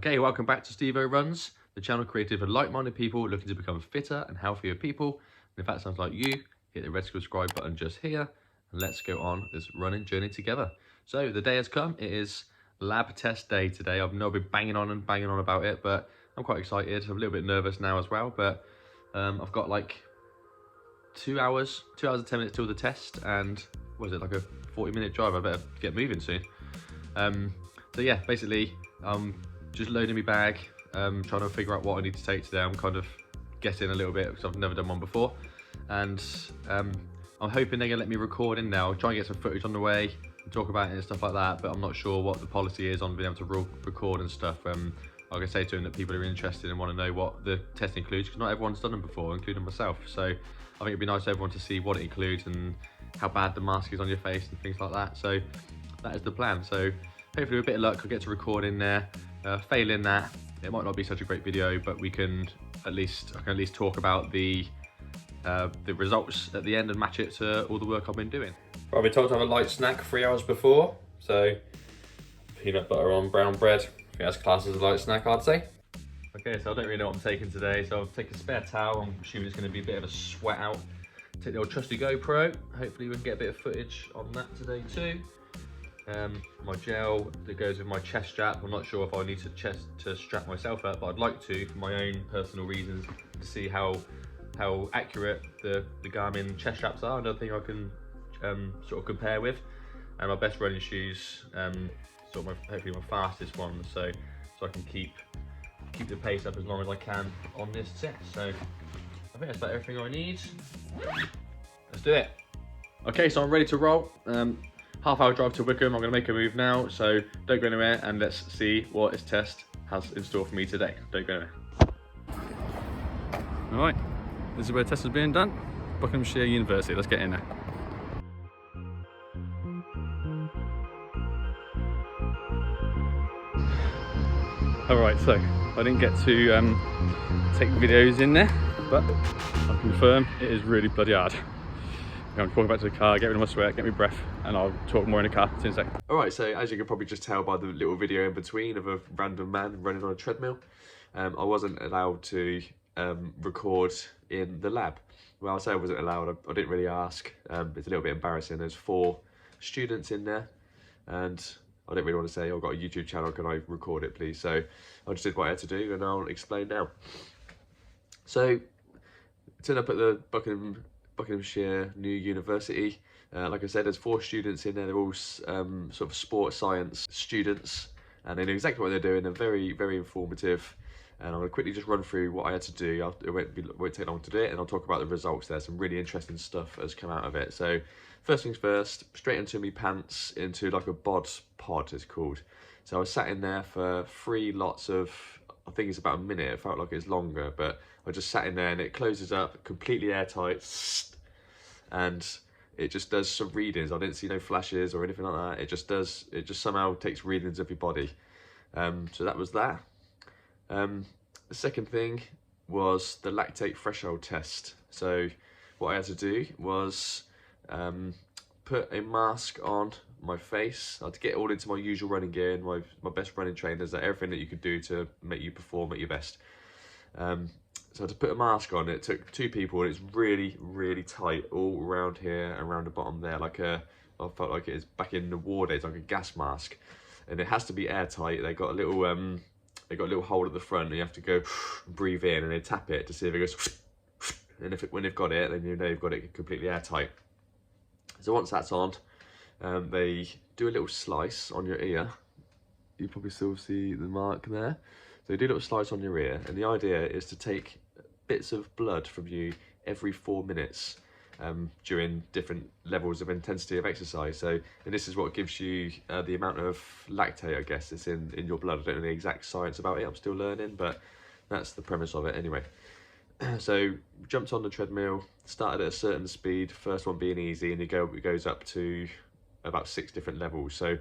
Okay, welcome back to Stevo Runs, the channel created for like-minded people looking to become fitter and healthier people. And if that sounds like you, hit the red subscribe button just here, and let's go on this running journey together. So the day has come. It is lab test day today. I've been banging on about it, but I'm quite excited. I'm a little bit nervous now as well, but I've got like 2 hours and 10 minutes till the test, and what is it, like a 40-minute drive? I better get moving soon. So yeah, basically just loading my bag, trying to figure out what I need to take today. I'm kind of guessing a little bit because I've never done one before, and I'm hoping they're gonna let me record in now. I'll try and get some footage on the way and talk about it and stuff like that, but I'm not sure what the policy is on being able to record and stuff. I can say to them that people are interested and want to know what the test includes, because not everyone's done them before, including myself. So I think it'd be nice for everyone to see what it includes and how bad the mask is on your face and things like that. So that is the plan. So hopefully with a bit of luck, I'll get to record in there. Failing that, it might not be such a great video, but I can at least talk about the results at the end and match it to all the work I've been doing. Right, I've been told to have a light snack 3 hours before, so peanut butter on brown bread. I think that's classed as a light snack, I'd say. Okay, so I don't really know what I'm taking today, so I'll take a spare towel. I'm assuming it's going to be a bit of a sweat out. Take the old trusty GoPro. Hopefully we can get a bit of footage on that today too. My gel that goes with my chest strap. I'm not sure if I need to strap myself up, but I'd like to for my own personal reasons, to see how accurate the Garmin chest straps are. Another thing I can sort of compare with. And my best running shoes, hopefully my fastest ones, so I can keep the pace up as long as I can on this test. So I think that's about everything I need. Let's do it. Okay, so I'm ready to roll. Half-hour drive to Wickham. I'm going to make a move now, so don't go anywhere, and let's see what this test has in store for me today. Don't go anywhere. All right, this is where the test is being done. Buckinghamshire University. Let's get in there. All right, so I didn't get to take videos in there, but I confirm it is really bloody hard. I'm walking back to the car, get rid of my sweat, get my breath, and I'll talk more in the car in a sec. Alright, so as you can probably just tell by the little video in between of a random man running on a treadmill, I wasn't allowed to record in the lab. Well, I say I wasn't allowed, I didn't really ask. It's a little bit embarrassing. There's 4 students in there, and I didn't really want to say, I've got a YouTube channel, can I record it please? So I just did what I had to do, and I'll explain now. So, turned up at the Buckinghamshire New University. Like I said, there's 4 students in there. They're all sort of sports science students, and they know exactly what they're doing. They're very, very informative. And I'm going to quickly just run through what I had to do. It won't take long to do it, and I'll talk about the results. There's some really interesting stuff has come out of it. So first things first, straight into my pants, into like a bod pod it's called. So I was sat in there for 3 lots of, I think it's about a minute. It felt like it's longer, but I just sat in there, and it closes up, completely airtight, and it just does some readings. I didn't see no flashes or anything like that. It just somehow takes readings of your body. So that was that. The second thing was the lactate threshold test. So what I had to do was put a mask on my face. I had to get all into my usual running gear and my best running trainers, everything that you could do to make you perform at your best. So I had to put a mask on. It took 2 people, and it's really, really tight all around here, around the bottom there. I felt like it is back in the war days, like a gas mask. And it has to be airtight. They got a little hole at the front, and you have to go breathe in, and they tap it to see if it goes. And when they've got it, then you know you've got it completely airtight. So once that's on, they do a little slice on your ear. You probably still see the mark there. So they do a little slice on your ear, and the idea is to take bits of blood from you every 4 minutes during different levels of intensity of exercise. So, and this is what gives you the amount of lactate, I guess, that's in your blood. I don't know the exact science about it, I'm still learning, but that's the premise of it anyway. So jumped on the treadmill, started at a certain speed, first one being easy, and it goes up to about 6 different levels. So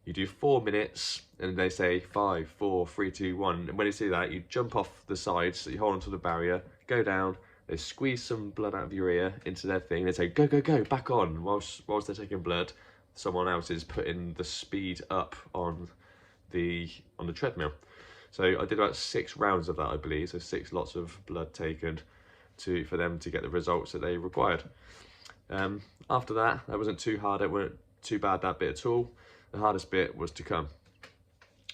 you do 4 minutes, and they say 5, 4, 3, 2, 1. And when you see that, you jump off the sides, so you hold onto the barrier, go down, they squeeze some blood out of your ear into their thing, they say, go, go, go, back on. Whilst they're taking blood, someone else is putting the speed up on the treadmill. So I did about 6 rounds of that, I believe, so 6 lots of blood taken for them to get the results that they required. After that wasn't too hard, it weren't too bad, that bit at all. The hardest bit was to come.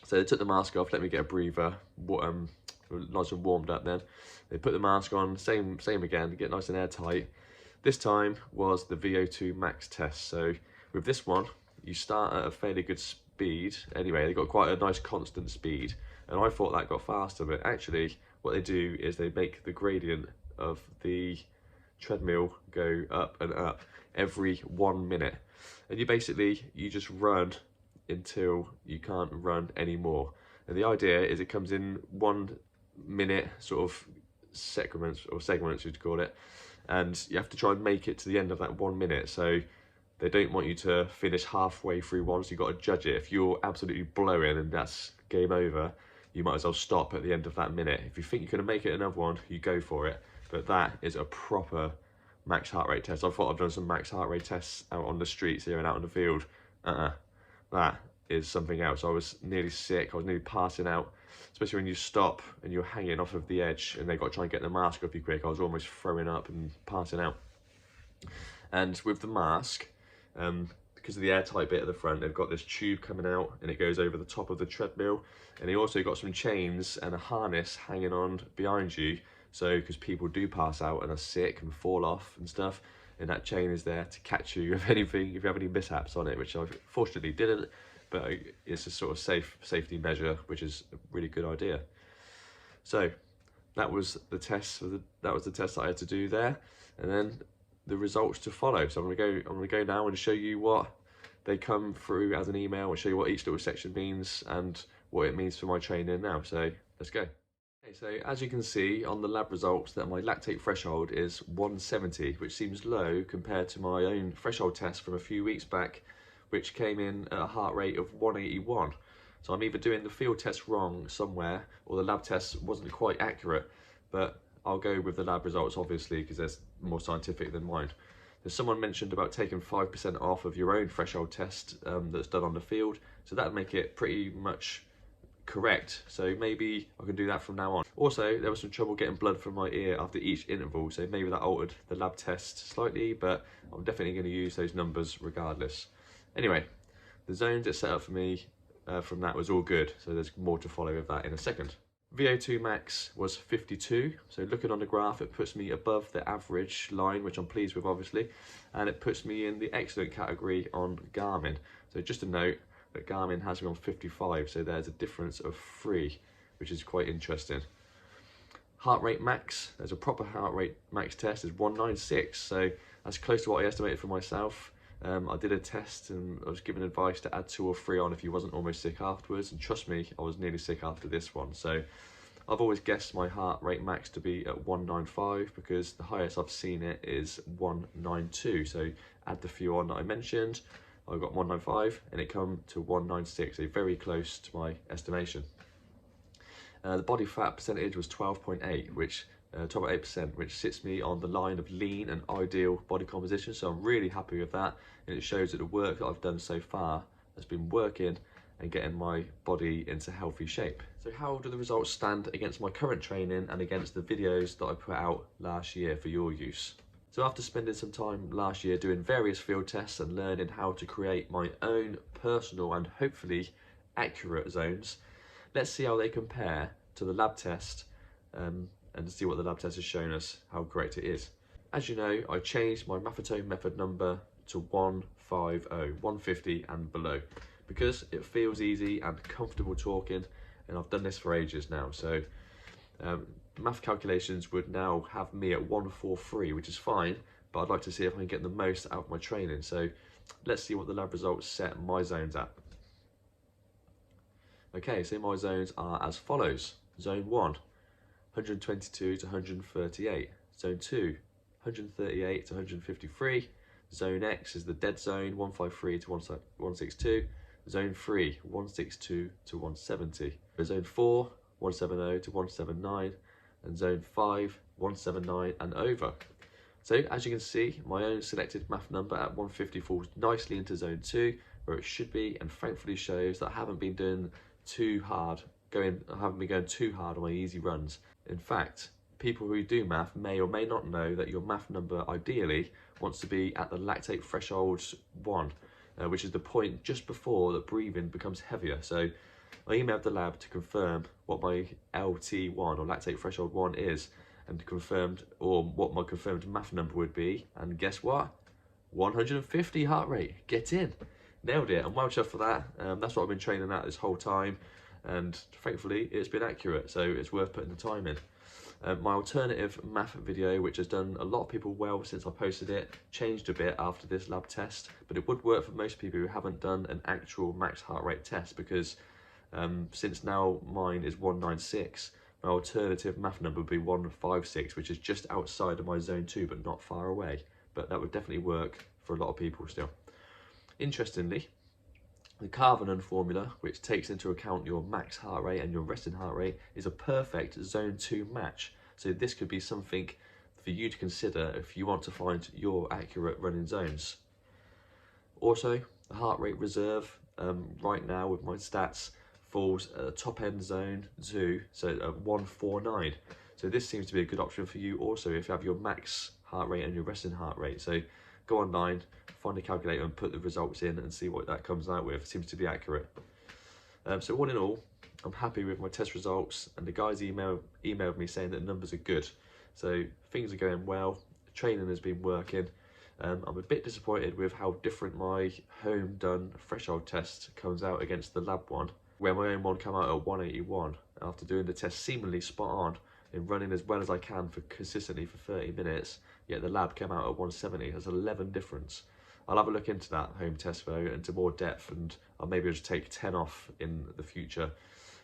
So they took the mask off, let me get a breather, nice and warmed up then. They put the mask on, same again, get nice and airtight. This time was the VO2 max test. So with this one, you start at a fairly good speed. Anyway, they got quite a nice constant speed, and I thought that got faster, but actually what they do is they make the gradient of the treadmill go up and up every 1 minute. And you just run until you can't run anymore. And the idea is it comes in 1 minute sort of segments, you'd call it, and you have to try and make it to the end of that 1 minute. So they don't want you to finish halfway through one, so you've got to judge it. If you're absolutely blowing and that's game over, you might as well stop at the end of that minute. If you think you're going to make it another one, you go for it. But that is a proper max heart rate test. I thought I've done some max heart rate tests out on the streets here and out in the field. That is something else. I was nearly sick, I was nearly passing out, especially when you stop and you're hanging off of the edge and they've got to try and get the mask off you quick. I was almost throwing up and passing out. And with the mask, because of the airtight bit at the front, they've got this tube coming out and it goes over the top of the treadmill, and they also got some chains and a harness hanging on behind you, so because people do pass out and are sick and fall off and stuff, and that chain is there to catch you if you have any mishaps on it, which I fortunately didn't, but it's a sort of safety measure, which is a really good idea. So that was the test that I had to do there, and then the results to follow. So I'm gonna go now and show you what they come through as an email, and show you what each little section means and what it means for my training now. So let's go. Okay, so as you can see on the lab results that my lactate threshold is 170, which seems low compared to my own threshold test from a few weeks back, which came in at a heart rate of 181. So I'm either doing the field test wrong somewhere, or the lab test wasn't quite accurate, but I'll go with the lab results obviously because they're more scientific than mine. There's someone mentioned about taking 5% off of your own threshold test that's done on the field, so that'd make it pretty much correct. So maybe I can do that from now on. Also, there was some trouble getting blood from my ear after each interval, so maybe that altered the lab test slightly, but I'm definitely going to use those numbers regardless. Anyway, the zones it set up for me from that was all good, so there's more to follow with that in a second. VO2 max was 52, so looking on the graph it puts me above the average line, which I'm pleased with obviously, and it puts me in the excellent category on Garmin. So just a note that Garmin has me on 55, so there's a difference of 3, which is quite interesting. Heart rate max, there's a proper heart rate max test, is 196, so that's close to what I estimated for myself. I did a test and I was given advice to add 2 or 3 on if you wasn't almost sick afterwards, and trust me, I was nearly sick after this one. So I've always guessed my heart rate max to be at 195 because the highest I've seen it is 192. So add the few on that I mentioned, I got 195 and it come to 196, so very close to my estimation. The body fat percentage was 12.8, which 12.8%, which sits me on the line of lean and ideal body composition, so I'm really happy with that, and it shows that the work that I've done so far has been working and getting my body into healthy shape. So how do the results stand against my current training and against the videos that I put out last year for your use? So after spending some time last year doing various field tests and learning how to create my own personal and hopefully accurate zones, let's see how they compare to the lab test and see what the lab test has shown us, how correct it is. As you know, I changed my Maffetone method number to 150, 150 and below, because it feels easy and comfortable talking, and I've done this for ages now. So math calculations would now have me at 143, which is fine, but I'd like to see if I can get the most out of my training. So let's see what the lab results set my zones at. Okay, so my zones are as follows. Zone 1, 122 to 138. Zone 2, 138 to 153. Zone X is the dead zone, 153 to 162. Zone 3, 162 to 170. Zone 4, 170 to 179. And Zone 5, 179 and over. So as you can see, my own selected math number at 150 falls nicely into Zone 2, where it should be, and thankfully shows that I haven't been doing too hard haven't been going too hard on my easy runs. In fact, people who do math may or may not know that your math number ideally wants to be at the lactate threshold 1, which is the point just before that breathing becomes heavier. So I emailed the lab to confirm what my LT1 or lactate threshold 1 is, and confirmed, or what my confirmed math number would be, and guess what? 150 heart rate. Get in. Nailed it. I'm well chuffed for that. That's what I've been training at this whole time, and thankfully it's been accurate, so it's worth putting the time in. My alternative math video, which has done a lot of people well since I posted it, changed a bit after this lab test, but it would work for most people who haven't done an actual max heart rate test, because since now mine is 196, my alternative math number would be 156, which is just outside of my zone 2 but not far away. But that would definitely work for a lot of people still. Interestingly, the Carvenan formula, which takes into account your max heart rate and your resting heart rate, is a perfect zone 2 match. So this could be something for you to consider if you want to find your accurate running zones. Also, the heart rate reserve right now with my stats falls at the top end zone 2, so at 149. So this seems to be a good option for you also if you have your max heart rate and your resting heart rate. So go online, find a calculator and put the results in and see what that comes out with. It seems to be accurate. So all in all, I'm happy with my test results, and the guys emailed me saying that the numbers are good. So things are going well, training has been working. I'm a bit disappointed with how different my home done threshold test comes out against the lab one, where my own one came out at 181 after doing the test seemingly spot on in running as well as I can for consistently for 30 minutes, yet the lab came out at 170. There's 11 difference. I'll have a look into that home test though, into more depth, and I'll maybe just take 10 off in the future.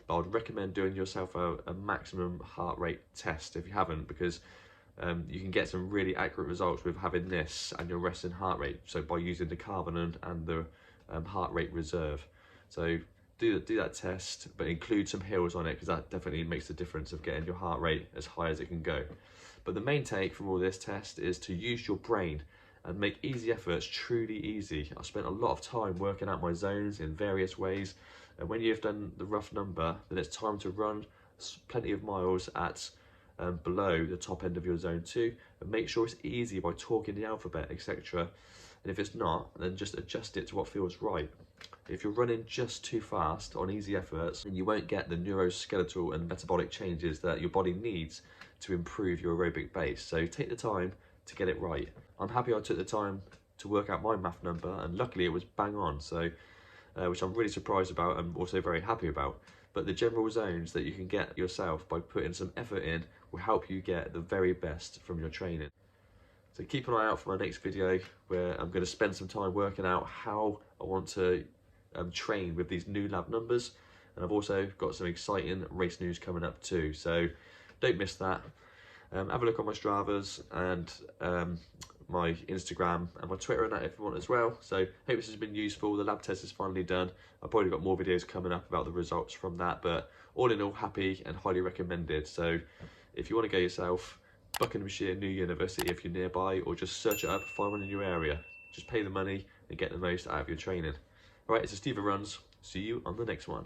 But I'd recommend doing yourself a maximum heart rate test if you haven't, because you can get some really accurate results with having this and your resting heart rate, so by using the Carvenan and the heart rate reserve. So do that test, but include some hills on it, because that definitely makes the difference of getting your heart rate as high as it can go. But the main take from all this test is to use your brain and make easy efforts truly easy. I spent a lot of time working out my zones in various ways, and when you've done the rough number, then it's time to run plenty of miles at below the top end of your zone 2, and make sure it's easy by talking the alphabet, etc. And if it's not, then just adjust it to what feels right. If you're running just too fast on easy efforts, then you won't get the neuroskeletal and metabolic changes that your body needs to improve your aerobic base. So take the time to get it right. I'm happy I took the time to work out my math number, and luckily it was bang on, so which I'm really surprised about and also very happy about. But the general zones that you can get yourself by putting some effort in will help you get the very best from your training. So keep an eye out for my next video, where I'm going to spend some time working out how I want to train with these new lab numbers, and I've also got some exciting race news coming up too, so don't miss that. Have a look on my Stravas and my Instagram and my Twitter and that if you want as well. So hope this has been useful. The lab test is finally done. I've probably got more videos coming up about the results from that, but all in all, happy and highly recommended. So if you want to go yourself, Buckinghamshire New University if you're nearby, or just search it up, find one in your area. Just pay the money and get the most out of your training. Right, it's a Stevo Runs. See you on the next one.